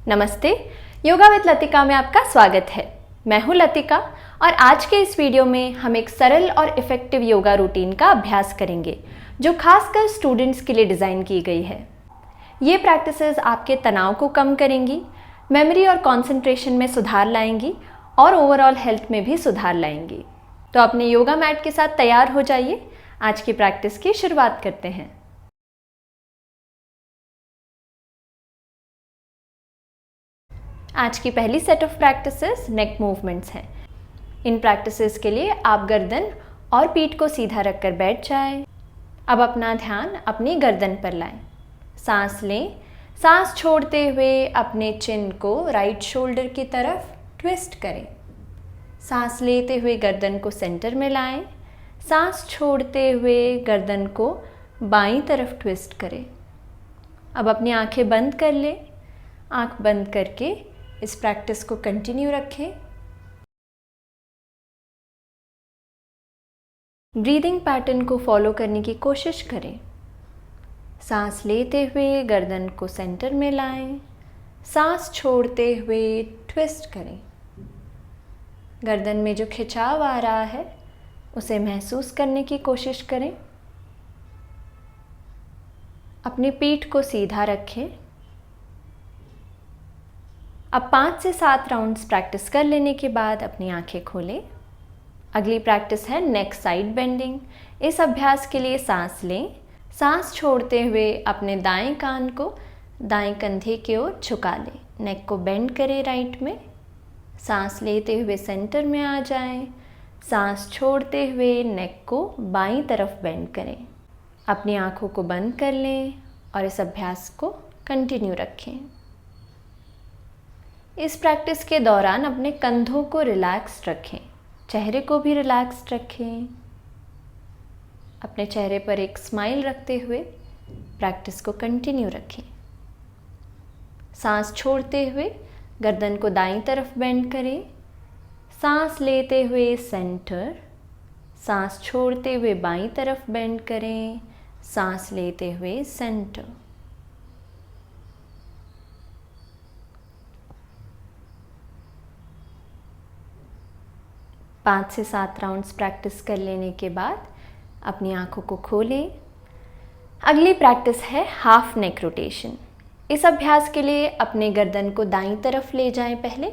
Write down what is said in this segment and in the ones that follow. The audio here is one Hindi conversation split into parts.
नमस्ते, योगा विद लतिका में आपका स्वागत है। मैं हूं लतिका और आज के इस वीडियो में हम एक सरल और इफ़ेक्टिव योगा रूटीन का अभ्यास करेंगे जो खासकर स्टूडेंट्स के लिए डिज़ाइन की गई है। ये प्रैक्टिसेस आपके तनाव को कम करेंगी, मेमोरी और कंसंट्रेशन में सुधार लाएंगी और ओवरऑल हेल्थ में भी सुधार लाएंगी। तो अपने योगा मैट के साथ तैयार हो जाइए। आज की प्रैक्टिस की शुरुआत करते हैं। आज की पहली set of practices neck movements हैं। इन प्रैक्टिसेस के लिए आप गर्दन और पीठ को सीधा रखकर बैठ जाएं। अब अपना ध्यान अपनी गर्दन पर लाएं। सांस लें। सांस छोड़ते हुए अपने चिन को राइट शोल्डर की तरफ ट्विस्ट करें। सांस लेते हुए गर्दन को सेंटर में लाएं। सांस छोड़ते हुए गर्दन को बाईं तरफ ट्विस्ट करें। अब अपनी आंखें बंद कर लें। आंख बंद करके इस प्रैक्टिस को कंटिन्यू रखें। ब्रीदिंग पैटर्न को फॉलो करने की कोशिश करें। सांस लेते हुए गर्दन को सेंटर में लाएं। सांस छोड़ते हुए ट्विस्ट करें। गर्दन में जो खिंचाव आ रहा है उसे महसूस करने की कोशिश करें। अपनी पीठ को सीधा रखें। अब 5 से 7 राउंड्स प्रैक्टिस कर लेने के बाद अपनी आंखें खोलें। अगली प्रैक्टिस है नेक साइड बेंडिंग। इस अभ्यास के लिए सांस लें। सांस छोड़ते हुए अपने दाएं कान को दाएं कंधे की ओर झुका लें। नेक को बेंड करें राइट में। सांस लेते हुए सेंटर में आ जाएं। सांस छोड़ते हुए नेक को बाईं तरफ बेंड करें। अपनी आंखों को बंद कर लें और इस अभ्यास को कंटिन्यू रखें। इस प्रैक्टिस के दौरान अपने कंधों को रिलैक्स्ड रखें, चेहरे को भी रिलैक्स्ड रखें। अपने चेहरे पर एक स्माइल रखते हुए प्रैक्टिस को कंटिन्यू रखें। सांस छोड़ते हुए गर्दन को दाईं तरफ बेंड करें। सांस लेते हुए सेंटर। सांस छोड़ते हुए बाईं तरफ बेंड करें। सांस लेते हुए सेंटर। पाँच से 7 राउंड्स प्रैक्टिस कर लेने के बाद अपनी आंखों को खोलें। अगली प्रैक्टिस है हाफ नेक रोटेशन। इस अभ्यास के लिए अपने गर्दन को दाईं तरफ ले जाएं। पहले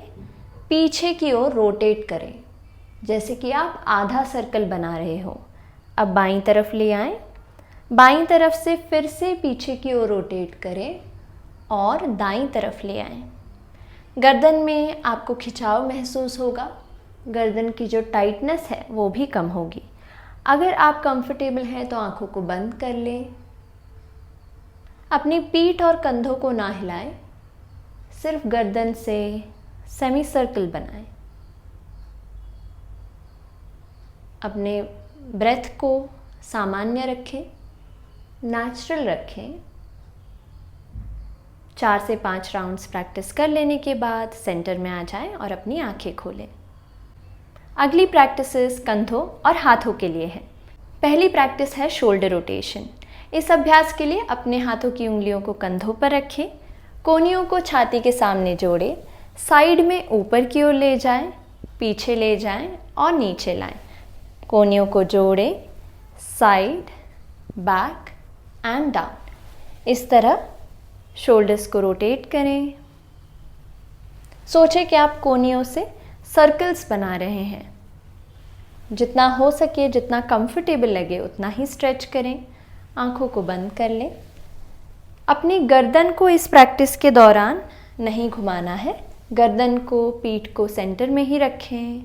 पीछे की ओर रोटेट करें जैसे कि आप आधा सर्कल बना रहे हो। अब बाईं तरफ ले आएं। बाईं तरफ से फिर से पीछे की ओर रोटेट करें और दाईं तरफ ले आएं। गर्दन में आपको खिंचाव महसूस होगा। गर्दन की जो टाइटनेस है वो भी कम होगी। अगर आप कंफर्टेबल हैं तो आंखों को बंद कर लें। अपनी पीठ और कंधों को ना हिलाएं, सिर्फ गर्दन से सेमी सर्कल बनाएं। अपने ब्रेथ को सामान्य रखें, नेचुरल रखें। 4 से 5 राउंड्स प्रैक्टिस कर लेने के बाद सेंटर में आ जाएं और अपनी आंखें खोलें। अगली प्रैक्टिसेस कंधों और हाथों के लिए है। पहली प्रैक्टिस है शोल्डर रोटेशन। इस अभ्यास के लिए अपने हाथों की उंगलियों को कंधों पर रखें। कोहनियों को छाती के सामने जोड़ें। साइड में ऊपर की ओर ले जाएं, पीछे ले जाएं और नीचे लाएं। कोहनियों को जोड़ें, साइड, बैक एंड डाउन। इस तरह शोल्डर्स को रोटेट करें। सोचें कि आप कोहनियों से सर्कल्स बना रहे हैं। जितना हो सके, जितना कंफर्टेबल लगे उतना ही स्ट्रेच करें। आंखों को बंद कर लें। अपनी गर्दन को इस प्रैक्टिस के दौरान नहीं घुमाना है। गर्दन को, पीठ को सेंटर में ही रखें।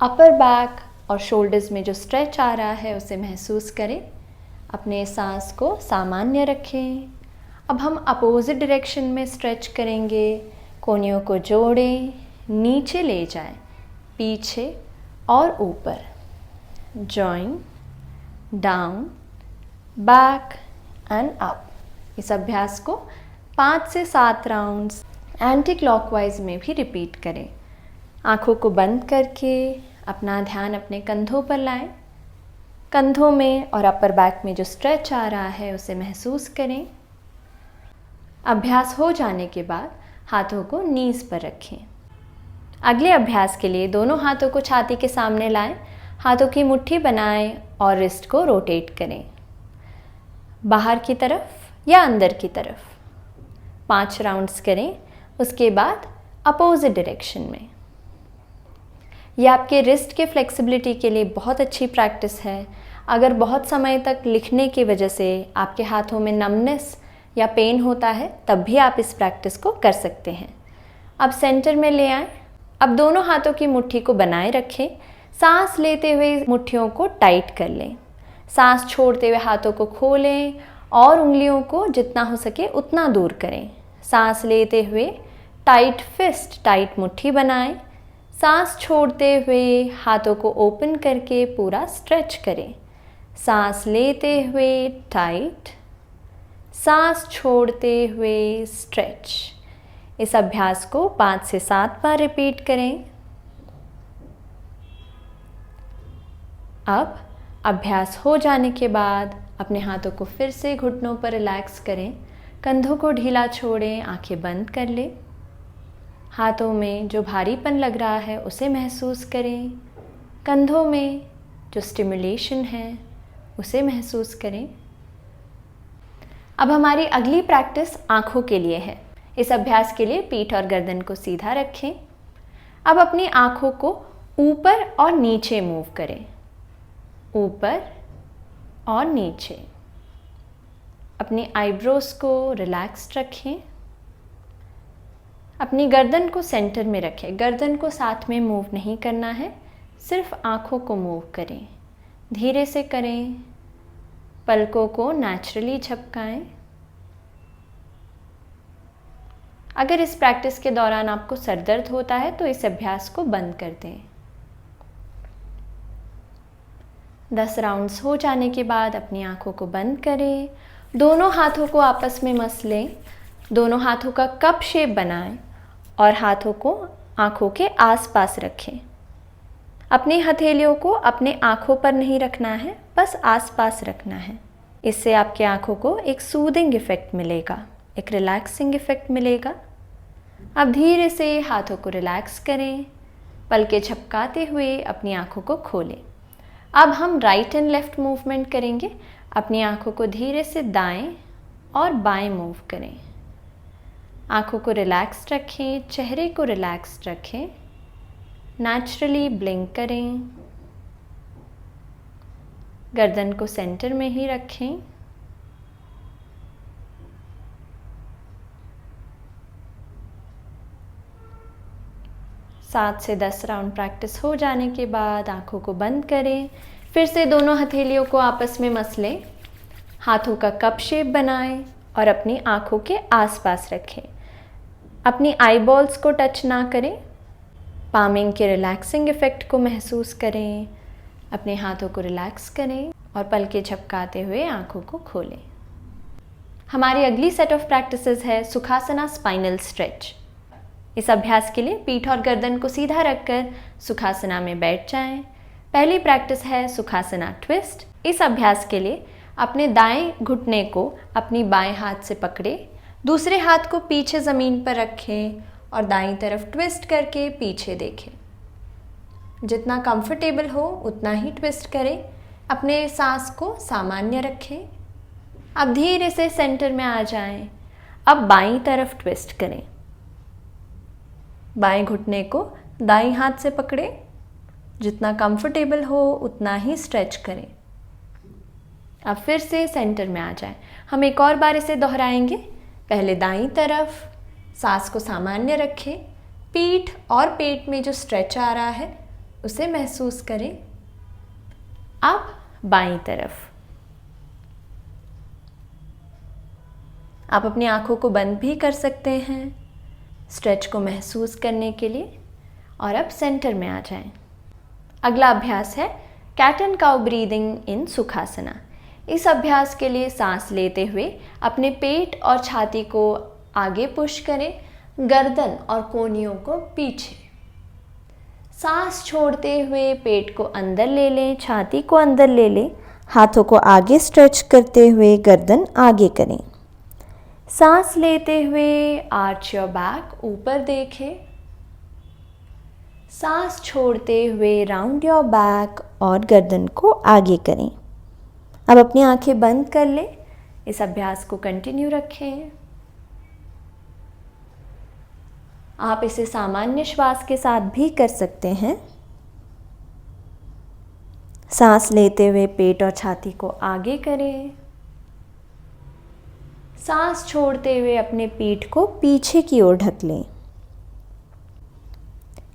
अपर बैक और शोल्डर्स में जो स्ट्रेच आ रहा है उसे महसूस करें। अपने सांस को सामान्य रखें। अब हम अपोजिट डायरेक्शन में स्ट्रेच करेंगे। कोहनियों को जोड़ें, नीचे ले जाएं, पीछे और ऊपर, join, down, back and up. इस अभ्यास को 5 से 7 राउंड्स एंटी क्लॉकवाइज में भी रिपीट करें। आंखों को बंद करके अपना ध्यान अपने कंधों पर लाएं। कंधों में और अपर बैक में जो स्ट्रेच आ रहा है उसे महसूस करें। अभ्यास हो जाने के बाद हाथों को नीज पर रखें। अगले अभ्यास के लिए दोनों हाथों को छाती के सामने लाएं, हाथों की मुट्ठी बनाएं और रिस्ट को रोटेट करें, बाहर की तरफ या अंदर की तरफ। 5 राउंड्स करें, उसके बाद अपोजिट डायरेक्शन में। यह आपके रिस्ट के फ्लेक्सिबिलिटी के लिए बहुत अच्छी प्रैक्टिस है। अगर बहुत समय तक लिखने की वजह से आपके हाथों में नमनेस या पेन होता है, तब भी आप इस प्रैक्टिस को कर सकते हैं। अब सेंटर में ले आएं। अब दोनों हाथों की मुट्ठी को बनाए रखें। सांस लेते हुए मुट्ठियों को टाइट कर लें। सांस छोड़ते हुए हाथों को खोलें और उंगलियों को जितना हो सके उतना दूर करें। सांस लेते हुए टाइट फिस्ट, टाइट मुट्ठी बनाएं। सांस छोड़ते हुए हाथों को ओपन करके पूरा स्ट्रेच करें। सांस लेते हुए टाइट, सांस छोड़ते हुए स्ट्रेच। इस अभ्यास को 5 से 7 बार रिपीट करें। अब अभ्यास हो जाने के बाद अपने हाथों को फिर से घुटनों पर रिलैक्स करें, कंधों को ढीला छोड़ें, आंखें बंद कर लें। हाथों में जो भारीपन लग रहा है उसे महसूस करें, कंधों में जो स्टिमुलेशन है उसे महसूस करें। अब हमारी अगली प्रैक्टिस आँखों के लिए है। इस अभ्यास के लिए पीठ और गर्दन को सीधा रखें। अब अपनी आँखों को ऊपर और नीचे मूव करें, ऊपर और नीचे। अपनी आईब्रोज को रिलैक्स्ड रखें। अपनी गर्दन को सेंटर में रखें। गर्दन को साथ में मूव नहीं करना है, सिर्फ आँखों को मूव करें। धीरे से करें। पलकों को नेचुरली झपकाएं। अगर इस प्रैक्टिस के दौरान आपको सर दर्द होता है तो इस अभ्यास को बंद कर दें। 10 राउंड्स हो जाने के बाद अपनी आंखों को बंद करें। दोनों हाथों को आपस में मस लें। दोनों हाथों का कप शेप बनाएं और हाथों को आंखों के आसपास रखें। अपनी हथेलियों को अपने आंखों पर नहीं रखना है, बस आसपास रखना है। इससे आपके आंखों को एक सूदिंग इफेक्ट मिलेगा, एक रिलैक्सिंग इफेक्ट मिलेगा। अब धीरे से हाथों को रिलैक्स करें। पलकें झपकाते हुए अपनी आंखों को खोलें। अब हम राइट एंड लेफ्ट मूवमेंट करेंगे। अपनी आंखों को धीरे से दाएं और बाएं मूव करें। आंखों को रिलैक्स रखें, चेहरे को रिलैक्स रखें। नेचुरली ब्लिंक करें। गर्दन को सेंटर में ही रखें। सात से 10 राउंड प्रैक्टिस हो जाने के बाद आंखों को बंद करें। फिर से दोनों हथेलियों को आपस में मस लें। हाथों का कप शेप बनाएं और अपनी आंखों के आसपास रखें। अपनी आईबॉल्स को टच ना करें। पामिंग के रिलैक्सिंग इफेक्ट को महसूस करें। अपने हाथों को रिलैक्स करें और पलकें झपकाते हुए आंखों को खोलें। हमारी अगली सेट ऑफ प्रैक्टिसेस है सुखासना स्पाइनल स्ट्रेच। इस अभ्यास के लिए पीठ और गर्दन को सीधा रखकर सुखासना में बैठ जाएं। पहली प्रैक्टिस है सुखासना ट्विस्ट। इस अभ्यास के लिए अपने दाएं घुटने को अपनी बाएं हाथ से पकड़े, दूसरे हाथ को पीछे ज़मीन पर रखें और दाईं तरफ ट्विस्ट करके पीछे देखें। जितना कंफर्टेबल हो उतना ही ट्विस्ट करें। अपने सांस को सामान्य रखें। अब धीरे से सेंटर में आ जाएं। अब बाईं तरफ ट्विस्ट करें। बाएं घुटने को दाईं हाथ से पकड़े, जितना कंफर्टेबल हो उतना ही स्ट्रेच करें। अब फिर से सेंटर में आ जाएं। हम एक और बार इसे दोहराएंगे। पहले दाईं तरफ, सांस को सामान्य रखें। पीठ और पेट में जो स्ट्रेच आ रहा है उसे महसूस करें। अब बाईं तरफ। आप अपनी आंखों को बंद भी कर सकते हैं स्ट्रेच को महसूस करने के लिए। और अब सेंटर में आ जाएं। अगला अभ्यास है cat and cow breathing in Sukhasana. इस अभ्यास के लिए सांस लेते हुए अपने पेट और छाती को आगे पुश करें, गर्दन और कोहनियों को पीछे। सांस छोड़ते हुए पेट को अंदर ले लें, छाती को अंदर ले लें, हाथों को आगे स्ट्रेच करते हुए गर्दन आगे करें। सांस लेते हुए आर्च योर बैक, ऊपर देखें। सांस छोड़ते हुए राउंड योर बैक और गर्दन को आगे करें। अब अपनी आंखें बंद कर लें। इस अभ्यास को कंटिन्यू रखें। आप इसे सामान्य श्वास के साथ भी कर सकते हैं। सांस लेते हुए पेट और छाती को आगे करें। सांस छोड़ते हुए अपने पीठ को पीछे की ओर ढक लें।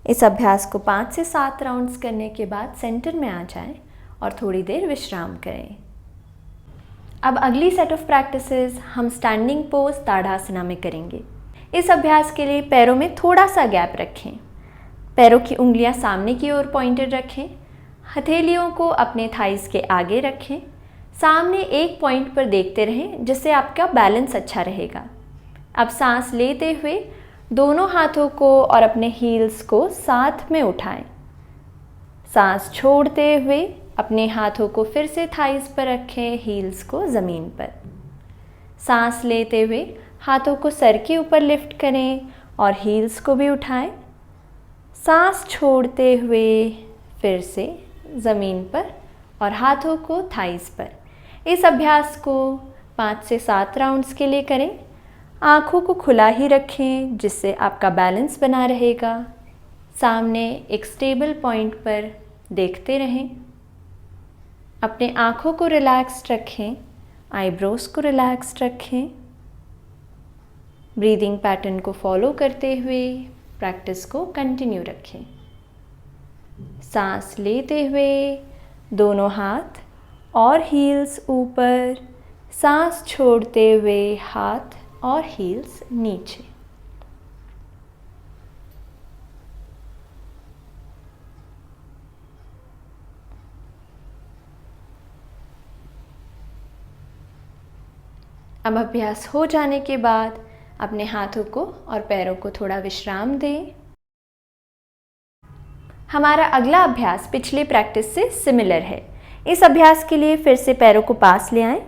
इस अभ्यास को 5 से 7 राउंड्स करने के बाद सेंटर में आ जाएं और थोड़ी देर विश्राम करें। अब अगली सेट ऑफ प्रैक्टिसेस हम स्टैंडिंग पोज ताड़ासना में करेंगे। इस अभ्यास के लिए पैरों में थोड़ा सा गैप रखें। पैरों की उंगलियां सामने की ओर पॉइंटेड रखें। हथेलियों को अपने थाइस के आगे रखें। सामने एक पॉइंट पर देखते रहें, जिससे आपका बैलेंस अच्छा रहेगा। अब सांस लेते हुए दोनों हाथों को और अपने हील्स को साथ में उठाएं। सांस छोड़ते हुए अपने हाथों को फिर से थाइस पर रखें, हील्स को ज़मीन पर। सांस लेते हुए हाथों को सर के ऊपर लिफ्ट करें और हील्स को भी उठाएं। सांस छोड़ते हुए फिर से ज़मीन पर और हाथों को थाइस पर। इस अभ्यास को 5 से 7 राउंड्स के लिए करें। आँखों को खुला ही रखें, जिससे आपका बैलेंस बना रहेगा। सामने एक स्टेबल पॉइंट पर देखते रहें। अपने आँखों को रिलैक्स्ड रखें, आईब्रोज को रिलैक्स्ड रखें। ब्रीदिंग पैटर्न को फॉलो करते हुए प्रैक्टिस को कंटिन्यू रखें। सांस लेते हुए दोनों हाथ और हील्स ऊपर, सांस छोड़ते हुए हाथ और हील्स नीचे। अब अभ्यास हो जाने के बाद अपने हाथों को और पैरों को थोड़ा विश्राम दें। हमारा अगला अभ्यास पिछले प्रैक्टिस से सिमिलर है। इस अभ्यास के लिए फिर से पैरों को पास ले आएं।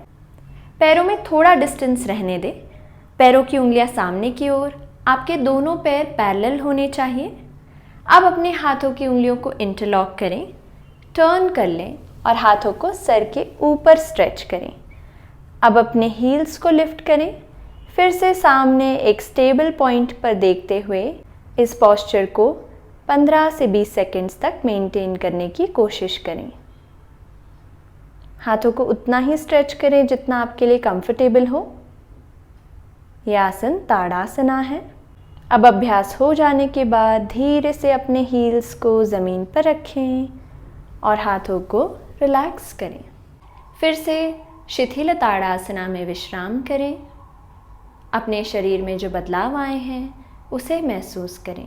पैरों में थोड़ा डिस्टेंस रहने दें। पैरों की उंगलियां सामने की ओर, आपके दोनों पैर पैरेलल होने चाहिए। अब अपने हाथों की उंगलियों को इंटरलॉक करें, टर्न कर लें और हाथों को सर के ऊपर स्ट्रेच करें। अब अपने हील्स को लिफ्ट करें। फिर से सामने एक स्टेबल पॉइंट पर देखते हुए इस पोस्चर को 15 से 20 सेकंड्स तक मेंटेन करने की कोशिश करें। हाथों को उतना ही स्ट्रेच करें जितना आपके लिए कंफर्टेबल हो। यह आसन ताड़ासना है। अब अभ्यास हो जाने के बाद धीरे से अपने हील्स को ज़मीन पर रखें और हाथों को रिलैक्स करें। फिर से शिथिल ताड़ासना में विश्राम करें। अपने शरीर में जो बदलाव आए हैं उसे महसूस करें।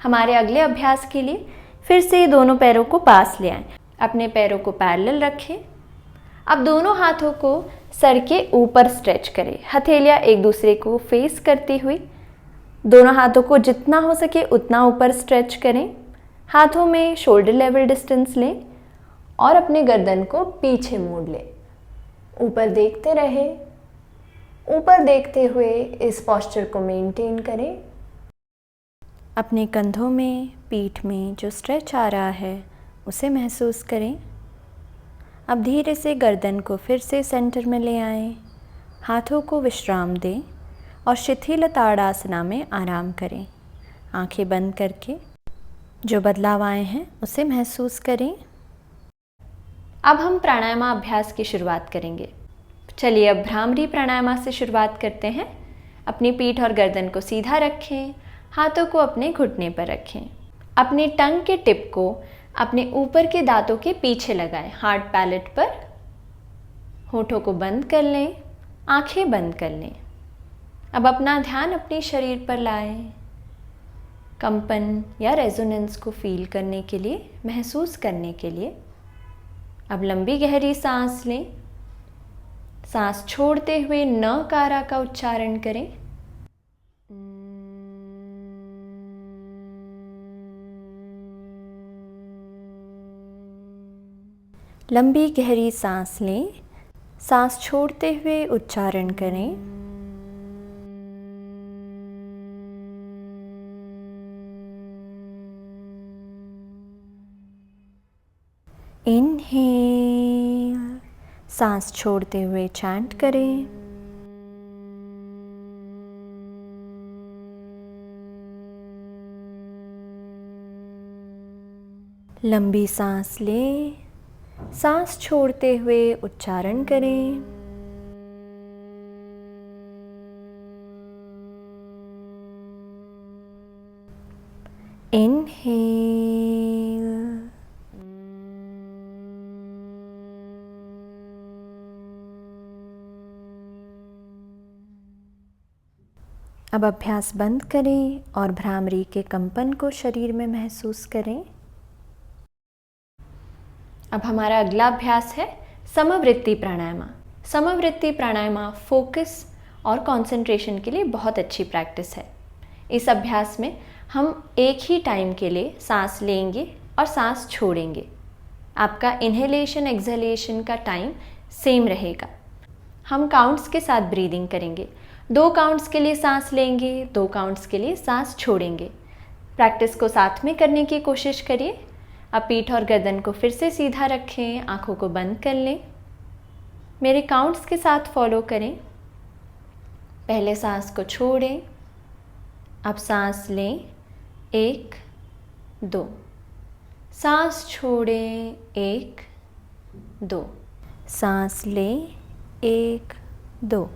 हमारे अगले अभ्यास के लिए फिर से दोनों पैरों को पास ले आएं। अपने पैरों को पैरेलल रखें। अब दोनों हाथों को सर के ऊपर स्ट्रेच करें। हथेलियां एक दूसरे को फेस करती हुई दोनों हाथों को जितना हो सके उतना ऊपर स्ट्रेच करें। हाथों में शोल्डर लेवल डिस्टेंस लें और अपने गर्दन को पीछे मोड़ लें। ऊपर देखते रहें। ऊपर देखते हुए इस पोस्चर को मेंटेन करें। अपने कंधों में, पीठ में जो स्ट्रेच आ रहा है उसे महसूस करें। अब धीरे से गर्दन को फिर से सेंटर में ले आएं। हाथों को विश्राम दें और शिथिल ताड़ासना में आराम करें। आंखें बंद करके जो बदलाव आए हैं उसे महसूस करें। अब हम प्राणायाम अभ्यास की शुरुआत करेंगे। चलिए अब भ्रामरी प्राणायाम से शुरुआत करते हैं। अपनी पीठ और गर्दन को सीधा रखें। हाथों को अपने घुटने पर रखें। अपने टंग के टिप को अपने ऊपर के दांतों के पीछे लगाएं, हार्ड पैलेट पर। होठों को बंद कर लें, आंखें बंद कर लें। अब अपना ध्यान अपने शरीर पर लाएं। कंपन या रेजोनेंस को फील करने के लिए, महसूस करने के लिए अब लंबी गहरी सांस लें। सांस छोड़ते हुए न कारा का उच्चारण करें। लंबी गहरी सांस लें। सांस छोड़ते हुए उच्चारण करें। इनहेल, सांस छोड़ते हुए चैंट करें। लंबी सांस लें, सांस छोड़ते हुए उच्चारण करें। इनहेल, अब अभ्यास बंद करें और भ्रामरी के कंपन को शरीर में महसूस करें। अब हमारा अगला अभ्यास है समवृत्ति प्राणायाम। समवृत्ति प्राणायाम फोकस और कंसंट्रेशन के लिए बहुत अच्छी प्रैक्टिस है। इस अभ्यास में हम एक ही टाइम के लिए सांस लेंगे और सांस छोड़ेंगे। आपका इन्हेलेशन एक्सहेलेशन का टाइम सेम रहेगा। हम काउंट्स के साथ ब्रीदिंग करेंगे। 2 काउंट्स के लिए सांस लेंगे, 2 काउंट्स के लिए सांस छोड़ेंगे। प्रैक्टिस को साथ में करने की कोशिश करिए। अब पीठ और गर्दन को फिर से सीधा रखें, आंखों को बंद कर लें। मेरे काउंट्स के साथ फॉलो करें। पहले सांस को छोड़ें, अब सांस लें, 1 2, सांस छोड़ें, 1 2, सांस लें, 1 2,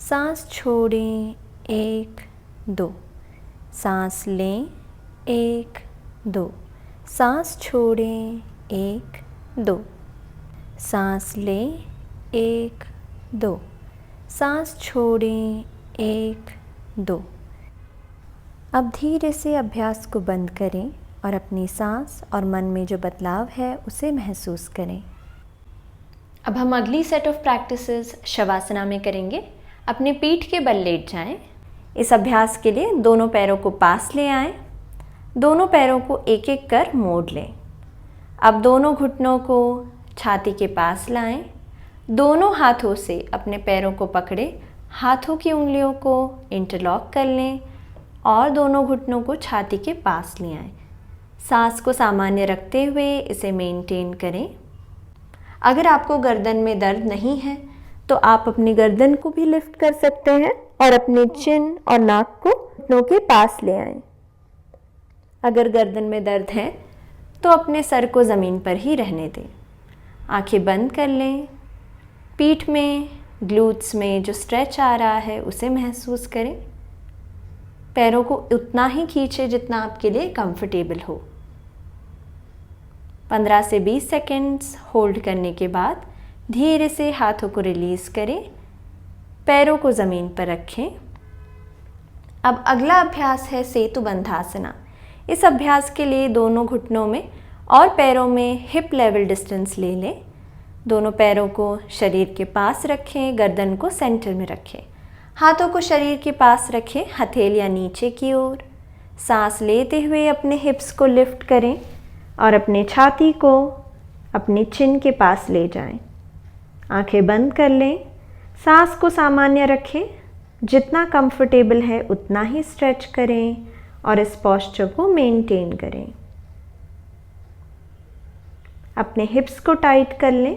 सांस छोड़ें, 1 2, सांस लें, 1 2, सांस छोड़ें, 1 2, सांस लें, 1 2, सांस छोड़ें, 1 2। अब धीरे से अभ्यास को बंद करें और अपनी सांस और मन में जो बदलाव है उसे महसूस करें। अब हम अगली सेट ऑफ प्रैक्टिसेस शवासना में करेंगे। अपने पीठ के बल लेट जाएं। इस अभ्यास के लिए दोनों पैरों को पास ले आएं। दोनों पैरों को एक एक कर मोड़ लें। अब दोनों घुटनों को छाती के पास लाएं। दोनों हाथों से अपने पैरों को पकड़े, हाथों की उंगलियों को इंटरलॉक कर लें और दोनों घुटनों को छाती के पास ले आएं। सांस को सामान्य रखते हुए इसे मेंटेन करें। अगर आपको गर्दन में दर्द नहीं है तो आप अपनी गर्दन को भी लिफ्ट कर सकते हैं और अपने चिन और नाक को घुटनों के पास ले आएं। अगर गर्दन में दर्द है तो अपने सर को ज़मीन पर ही रहने दें। आंखें बंद कर लें। पीठ में, ग्लूट्स में जो स्ट्रेच आ रहा है उसे महसूस करें। पैरों को उतना ही खींचें जितना आपके लिए कंफर्टेबल हो। 15 से 20 सेकंड्स होल्ड करने के बाद धीरे से हाथों को रिलीज़ करें। पैरों को ज़मीन पर रखें। अब अगला अभ्यास है सेतु बंधासना। इस अभ्यास के लिए दोनों घुटनों में और पैरों में हिप लेवल डिस्टेंस ले लें। दोनों पैरों को शरीर के पास रखें, गर्दन को सेंटर में रखें। हाथों को शरीर के पास रखें, हथेलियां नीचे की ओर। सांस लेते हुए अपने हिप्स को लिफ्ट करें और अपने छाती को अपने चिन के पास ले जाएं। आंखें बंद कर लें। सांस को सामान्य रखें। जितना कंफर्टेबल है उतना ही स्ट्रेच करें और इस पोस्चर को मेंटेन करें। अपने हिप्स को टाइट कर लें।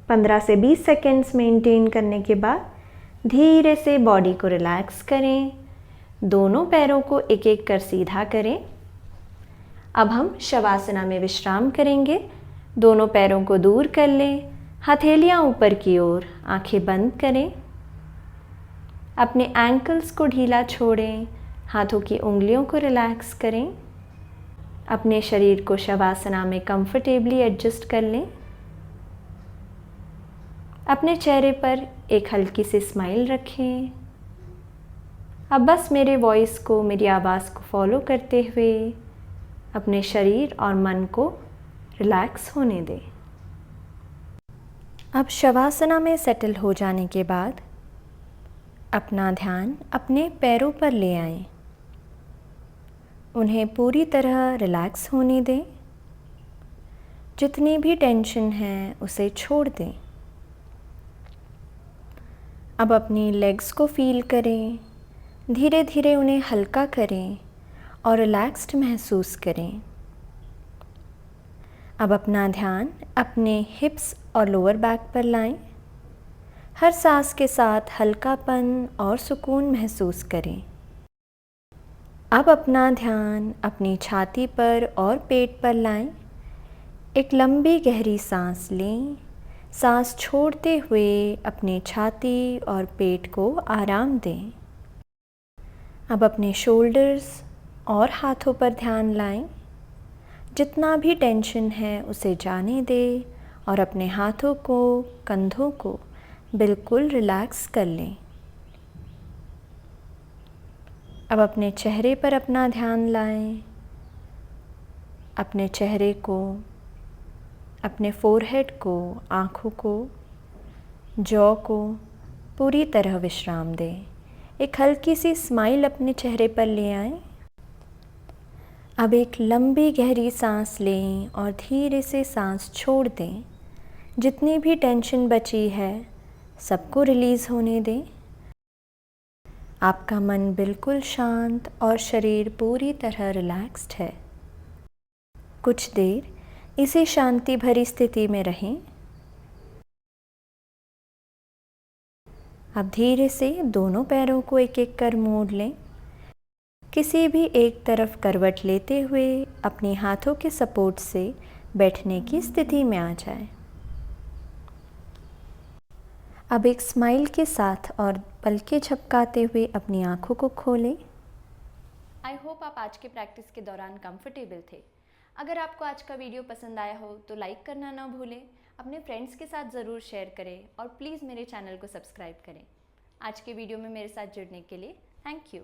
15 से 20 सेकेंड्स मेंटेन करने के बाद धीरे से बॉडी को रिलैक्स करें। दोनों पैरों को एक एक कर सीधा करें। अब हम शवासना में विश्राम करेंगे। दोनों पैरों को दूर कर लें, हथेलियां ऊपर की ओर, आंखें बंद करें। अपने एंकल्स को ढीला छोड़ें, हाथों की उंगलियों को रिलैक्स करें। अपने शरीर को शवासना में कंफर्टेबली एडजस्ट कर लें। अपने चेहरे पर एक हल्की सी स्माइल रखें। अब बस मेरे वॉइस को, मेरी आवाज़ को फॉलो करते हुए अपने शरीर और मन को रिलैक्स होने दें। अब शवासना में सेटल हो जाने के बाद अपना ध्यान अपने पैरों पर ले आएं। उन्हें पूरी तरह रिलैक्स होने दें। जितनी भी टेंशन है उसे छोड़ दें। अब अपनी लेग्स को फील करें। धीरे धीरे उन्हें हल्का करें और रिलैक्स्ड महसूस करें। अब अपना ध्यान अपने हिप्स और लोअर बैक पर लाएं। हर सांस के साथ हल्कापन और सुकून महसूस करें। अब अपना ध्यान अपनी छाती पर और पेट पर लाएं। एक लंबी गहरी सांस लें। सांस छोड़ते हुए अपने छाती और पेट को आराम दें। अब अपने शोल्डर्स और हाथों पर ध्यान लाएं। जितना भी टेंशन है उसे जाने दें और अपने हाथों को, कंधों को बिल्कुल रिलैक्स कर लें। अब अपने चेहरे पर अपना ध्यान लाएं। अपने चेहरे को, अपने फोरहेड को, आँखों को, जॉ को पूरी तरह विश्राम दें। एक हल्की सी स्माइल अपने चेहरे पर ले आएं। अब एक लंबी गहरी सांस लें और धीरे से सांस छोड़ दें। जितनी भी टेंशन बची है सबको रिलीज़ होने दें। आपका मन बिल्कुल शांत और शरीर पूरी तरह रिलैक्स्ड है। कुछ देर इसी शांति भरी स्थिति में रहें। अब धीरे से दोनों पैरों को एक एक कर मोड़ लें। किसी भी एक तरफ करवट लेते हुए अपने हाथों के सपोर्ट से बैठने की स्थिति में आ जाएं। अब एक स्माइल के साथ और पलकें झपकाते हुए अपनी आंखों को खोलें। आई होप आप आज के प्रैक्टिस के दौरान कंफर्टेबल थे। अगर आपको आज का वीडियो पसंद आया हो तो लाइक करना ना भूलें, अपने फ्रेंड्स के साथ ज़रूर शेयर करें और प्लीज़ मेरे चैनल को सब्सक्राइब करें। आज के वीडियो में मेरे साथ जुड़ने के लिए थैंक यू।